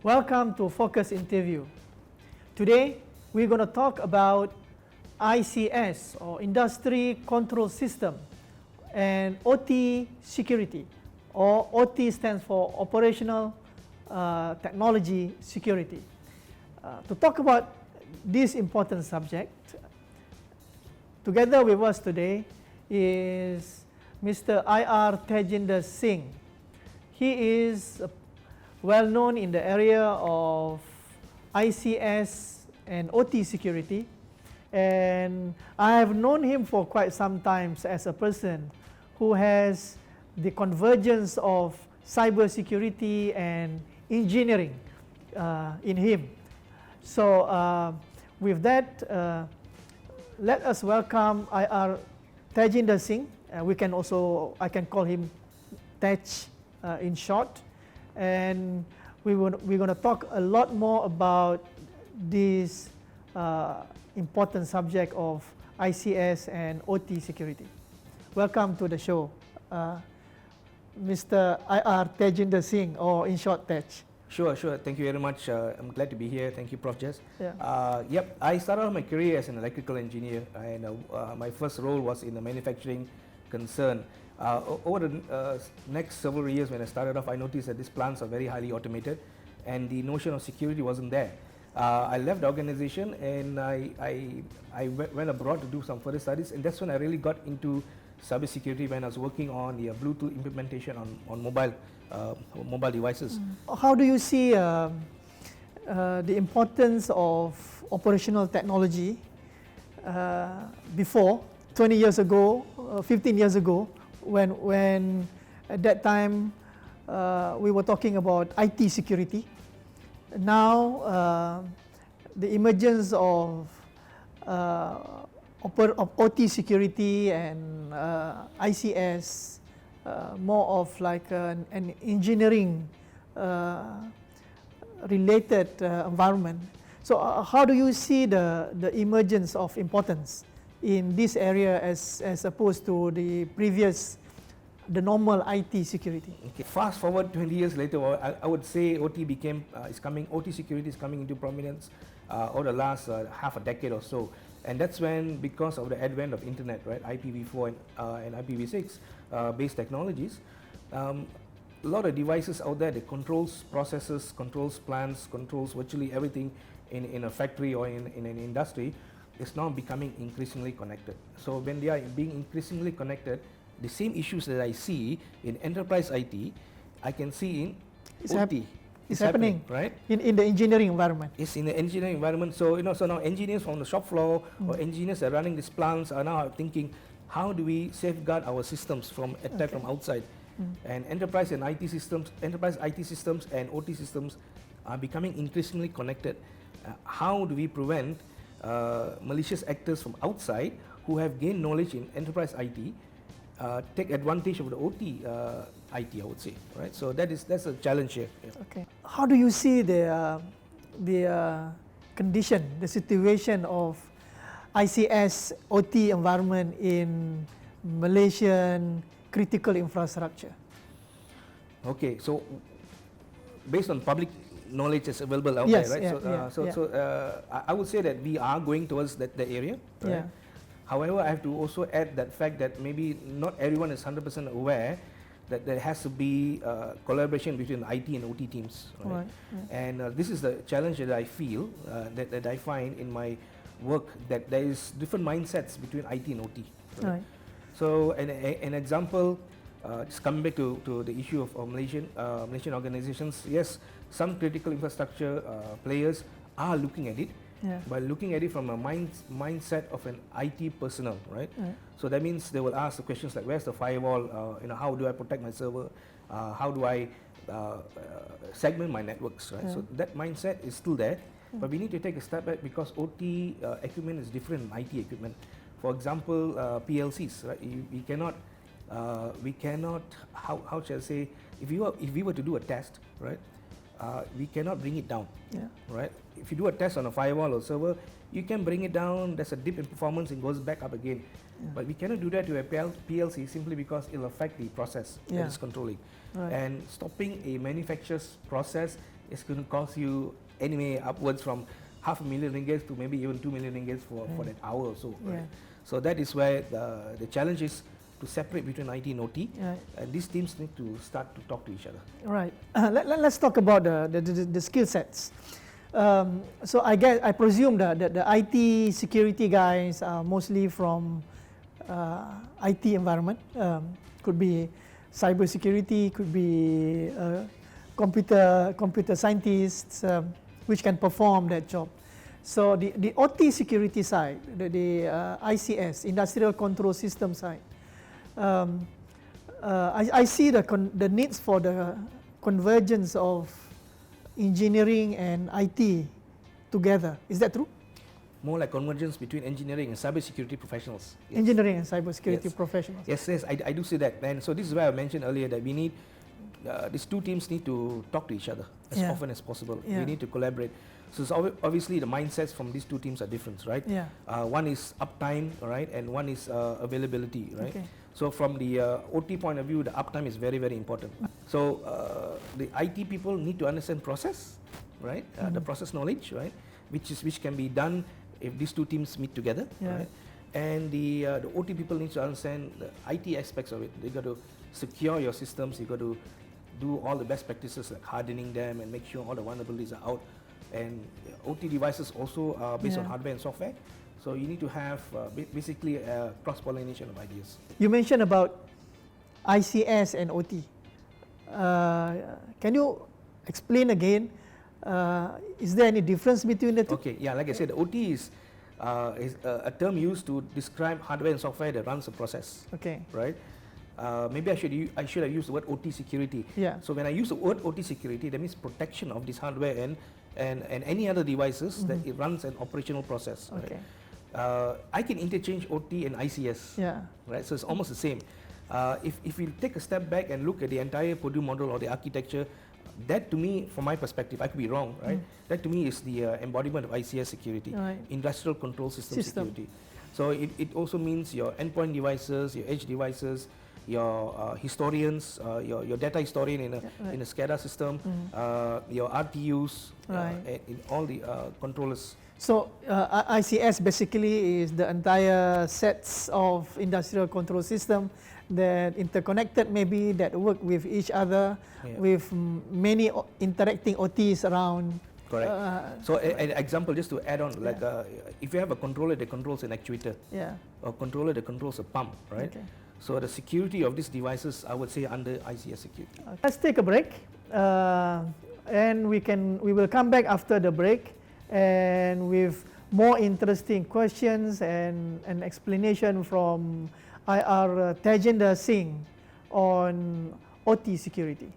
Welcome to Focus Interview. Today, we're going to talk about ICS or Industry Control System and OT security, or OT stands for Operational Technology Security. To talk about this important subject, together with us today is Mr. I.R. Tejinder Singh. He is well known in the area of ICS and OT security, and I have known him for quite some time as a person who has the convergence of cybersecurity and engineering in him. So with that, let us welcome I.R. Tejinder Singh. I can call him Tej in short. And we're going to talk a lot more about this important subject of ICS and OT security. Welcome to the show, Mr. I.R. Tejinder Singh, or in short, Tej. Sure. Thank you very much. I'm glad to be here. Thank you, Prof. Jess. Yeah. I started my career as an electrical engineer, and my first role was in the manufacturing concern. Over the next several years, when I started off, I noticed that these plants are very highly automated, and the notion of security wasn't there. I left the organization, and I went abroad to do some further studies, and that's when I really got into cybersecurity, when I was working on the Bluetooth implementation on mobile devices. How do you see the importance of operational technology before 20 years ago, 15 years ago, when at that time we were talking about IT security? Now the emergence of OT security and ICS, more of like an engineering related environment. So how do you see the emergence of importance in this area as opposed to the normal IT security? Okay. Fast forward 20 years later, I would say OT security is coming into prominence over the last half a decade or so. And that's when, because of the advent of internet, right, IPv4 and IPv6 based technologies, a lot of devices out there that controls processes, controls plants, controls virtually everything in a factory or in an industry is now becoming increasingly connected. So when they are being increasingly connected, the same issues that I see in enterprise IT, I can see in OT. It's happening, right? In the engineering environment. It's in the engineering environment. So so now engineers from the shop floor or engineers that are running these plants are now thinking, how do we safeguard our systems from attack from outside? And enterprise IT systems and OT systems are becoming increasingly connected. How do we prevent malicious actors from outside who have gained knowledge in enterprise IT take advantage of the OT IT, I would say, right? So that's a challenge here. Yeah. Okay. How do you see the condition, the situation of ICS OT environment in Malaysian critical infrastructure? Okay, so based on public knowledge that's available out Yes, there, right? I would say that we are going towards that area, right? Yeah. However, I have to also add that fact that maybe not everyone is 100% aware that there has to be collaboration between IT and OT teams, right? And this is the challenge that I feel, that I find in my work, that there is different mindsets between IT and OT. Right? So an example, just coming back to the issue of Malaysian organizations, yes, some critical infrastructure players are looking at it, but looking at it from a mindset of an IT personnel, right? So that means they will ask the questions like, where's the firewall? How do I protect my server? How do I segment my networks, right? So that mindset is still there, but we need to take a step back, because OT equipment is different than IT equipment. For example, PLCs, right? We cannot. How shall I say? If we were to do a test, right? We cannot bring it down, right? If you do a test on a firewall or server, you can bring it down. There's a dip in performance, it goes back up again. But we cannot do that to a PLC simply because it'll affect the process that is controlling. And stopping a manufacturer's process it's going to cost you anyway upwards from $500,000 ringgit to maybe even 2 million ringgit for that hour or so. Right? So that is where the challenge is to separate between IT and OT, and these teams need to start to talk to each other. Right. Let's talk about the skill sets. So I presume that the IT security guys are mostly from IT environment. Could be cyber security, could be computer scientists, which can perform that job. So the OT security side, the ICS, industrial control system side, I see the needs for the convergence of engineering and IT together. Is that true? More like convergence between engineering and cybersecurity professionals. Yes. Engineering and cybersecurity professionals. Yes, I do see that. And so this is why I mentioned earlier that we need, these two teams need to talk to each other as often as possible. We need to collaborate. So obviously the mindsets from these two teams are different, right? One is uptime, right, and one is availability, right? Okay. So from the OT point of view, the uptime is very, very important. So the IT people need to understand process, right? The process knowledge, right, which can be done if these two teams meet together, right? And the OT people need to understand the IT aspects of it. They got to secure your systems. You got to do all the best practices like hardening them and make sure all the vulnerabilities are out. And OT devices also are based on hardware and software. So you need to have basically a cross-pollination of ideas. You mentioned about ICS and OT. Can you explain again? Is there any difference between the two? Okay, yeah, like I said, OT is a term used to describe hardware and software that runs a process. Okay. Right? Maybe I should have used the word OT security. Yeah. So when I use the word OT security, that means protection of this hardware and any other devices that it runs an operational process. Okay. Right? I can interchange OT and ICS. Yeah. Right. So it's almost the same. If we take a step back and look at the entire Purdue model or the architecture, that to me, from my perspective, I could be wrong, right? That to me is the embodiment of ICS security, industrial control system security. So it also means your endpoint devices, your edge devices, your historians, your data historian in a SCADA system, your RTUs, in all the controllers. So ICS basically is the entire sets of industrial control system that interconnected, maybe that work with each other, with many interacting OTs around. Correct. So an example, just to add on, like if you have a controller that controls an actuator, or controller that controls a pump, right? Okay. So the security of these devices, I would say, under ICS security. Okay. Let's take a break, and we will come back after the break, and with more interesting questions and explanation from IR Tejinder Singh on OT security.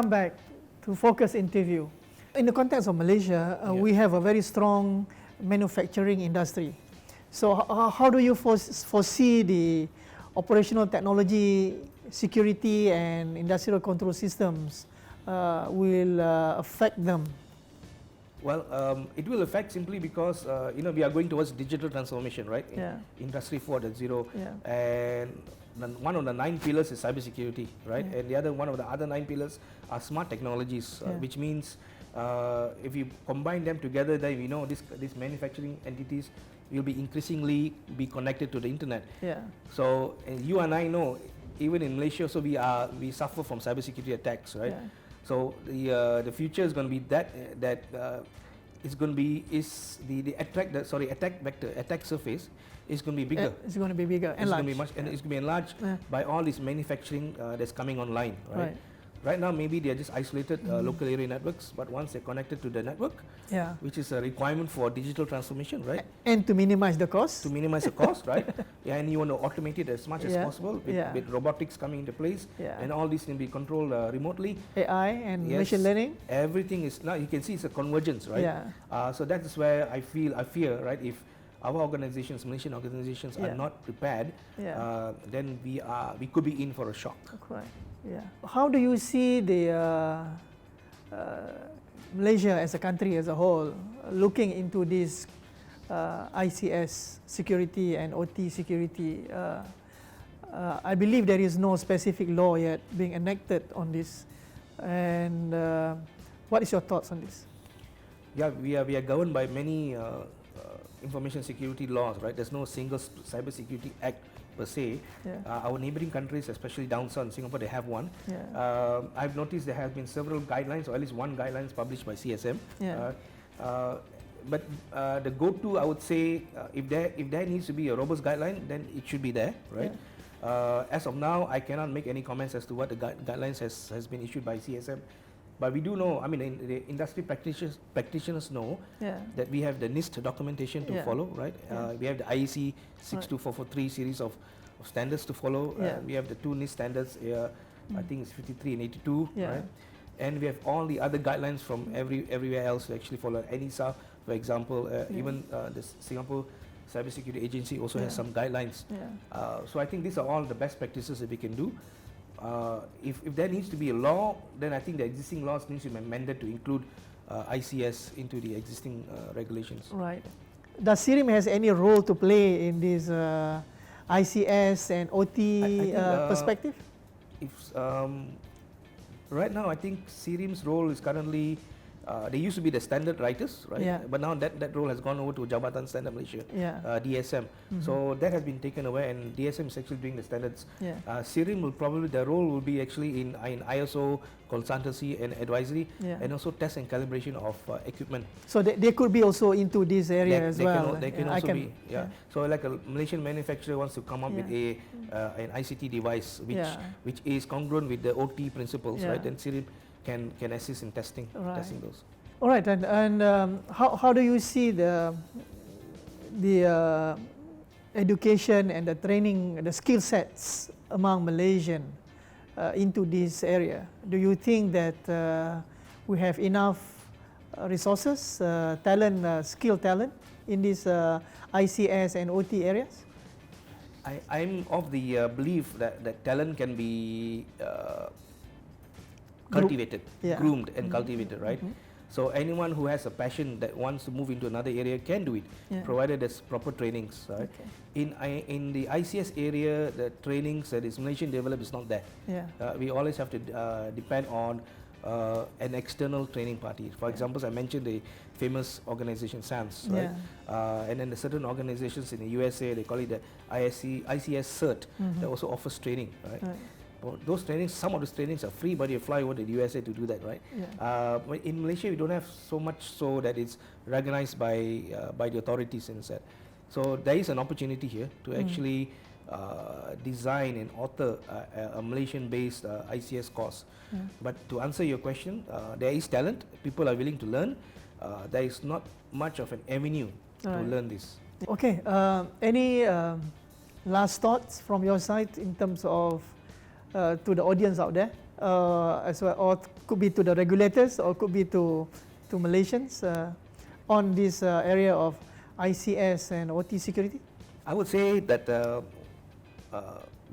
come back to focus interview. In the context of Malaysia, we have a very strong manufacturing industry. So how do you foresee the operational technology, security and industrial control systems will affect them? Well, it will affect simply because we are going towards digital transformation, right? Yeah. Industry 4.0, Yeah. and one of the 9 pillars is cybersecurity, right? Yeah. And one of the other 9 pillars are smart technologies, which means if you combine them together, then we know these manufacturing entities will be increasingly be connected to the internet. Yeah. So you and I know, even in Malaysia, so we suffer from cybersecurity attacks, right? Yeah. So the future is going to be that it's going to be the attack surface is going to be bigger. It's going to be bigger, it's going to be much, and it's going to be enlarged by all this manufacturing that's coming online, right? Right now, maybe they are just isolated local area networks, but once they're connected to the network, which is a requirement for digital transformation, right? And to minimize the cost. To minimize the cost, right? Yeah, and you want to automate it as much as possible with robotics coming into place, and all this can be controlled remotely. AI and machine learning. Everything is now, you can see it's a convergence, right? Yeah. So that is where I fear, right? If our organizations, Malaysian organizations, are not prepared, then we could be in for a shock. Correct. Yeah. How do you see the Malaysia as a country as a whole looking into this ICS security and OT security? I believe there is no specific law yet being enacted on this. And what is your thoughts on this? Yeah, we are governed by many information security laws, right? There's no single cybersecurity act per se. Our neighboring countries, especially down south in Singapore, they have one. I've noticed there have been several guidelines, or at least one guidelines published by CSM. But the go-to, I would say, if there needs to be a robust guideline, then it should be there, right? As of now, I cannot make any comments as to what the guidelines has been issued by CSM. But we do know, I mean, the industry practitioners know that we have the NIST documentation to follow, right? We have the IEC 62443 series of standards to follow. We have the 2 NIST standards, I think it's 53 and 82, right? And we have all the other guidelines from everywhere else to actually follow. NISA, for example, even the Singapore Cybersecurity Agency also has some guidelines. So I think these are all the best practices that we can do. If there needs to be a law, then I think the existing laws needs to be amended to include ICS into the existing regulations. Right. Does CIRIM has any role to play in this ICS and OT perspective? Right now, I think CIRIM's role is currently, they used to be the standard writers, right? But now that role has gone over to Jabatan Standard Malaysia, DSM. So that has been taken away, and DSM is actually doing the standards. CIRIM will probably, their role will be actually in ISO consultancy and advisory, and also test and calibration of equipment. So they could be also into this area as well. They can also be, So like a Malaysian manufacturer wants to come up with an ICT device which is congruent with the OT principles, right? Then CIRIM can assist in testing those. All right, and how do you see the education and the training, the skill sets among Malaysian into this area? Do you think that we have enough resources, skilled talent in these ICS and OT areas? I'm of the belief that talent can be cultivated, groomed and cultivated, right? So anyone who has a passion that wants to move into another area can do it, provided there's proper trainings, right? In the ICS area, the trainings that is Malaysian developed is not there. We always have to depend on an external training party. For example, I mentioned the famous organization SAMS, right? And then the certain organizations in the USA, they call it the ICS CERT, that also offers training, right? Those trainings, some of those trainings are free, but you fly over to the USA to do that, right? In Malaysia, we don't have so much so that it's recognized by the authorities instead. So there is an opportunity here to actually design and author a Malaysian-based ICS course. But to answer your question, there is talent. People are willing to learn. There is not much of an avenue to learn this. Okay. Any last thoughts from your side in terms of to the audience out there as well, or could be to the regulators, or could be to Malaysians on this area of ICS and OT security? I would say that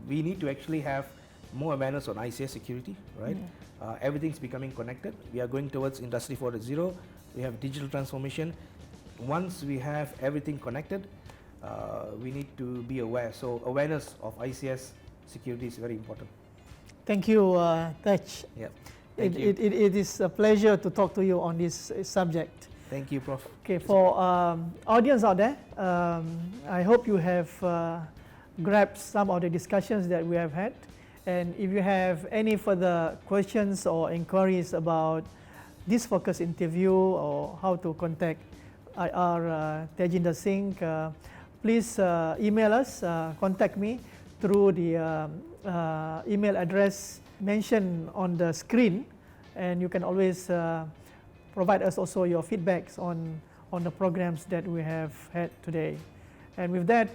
we need to actually have more awareness on ICS security, right? Everything's becoming connected. We are going towards Industry 4.0. We have digital transformation. Once we have everything connected, we need to be aware. So awareness of ICS security is very important. Thank you, Tej. Yeah. It is a pleasure to talk to you on this subject. Thank you, Prof. Okay, for audience out there, I hope you have grabbed some of the discussions that we have had. And if you have any further questions or inquiries about this focus interview or how to contact IR Tejinder Singh, please email us, contact me through the email address mentioned on the screen, and you can always provide us also your feedbacks on the programs that we have had today. And with that,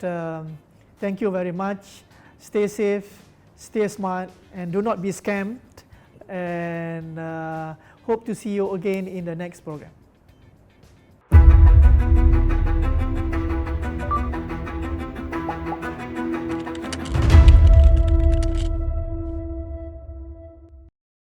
thank you very much. Stay safe, stay smart, and do not be scammed, and hope to see you again in the next program.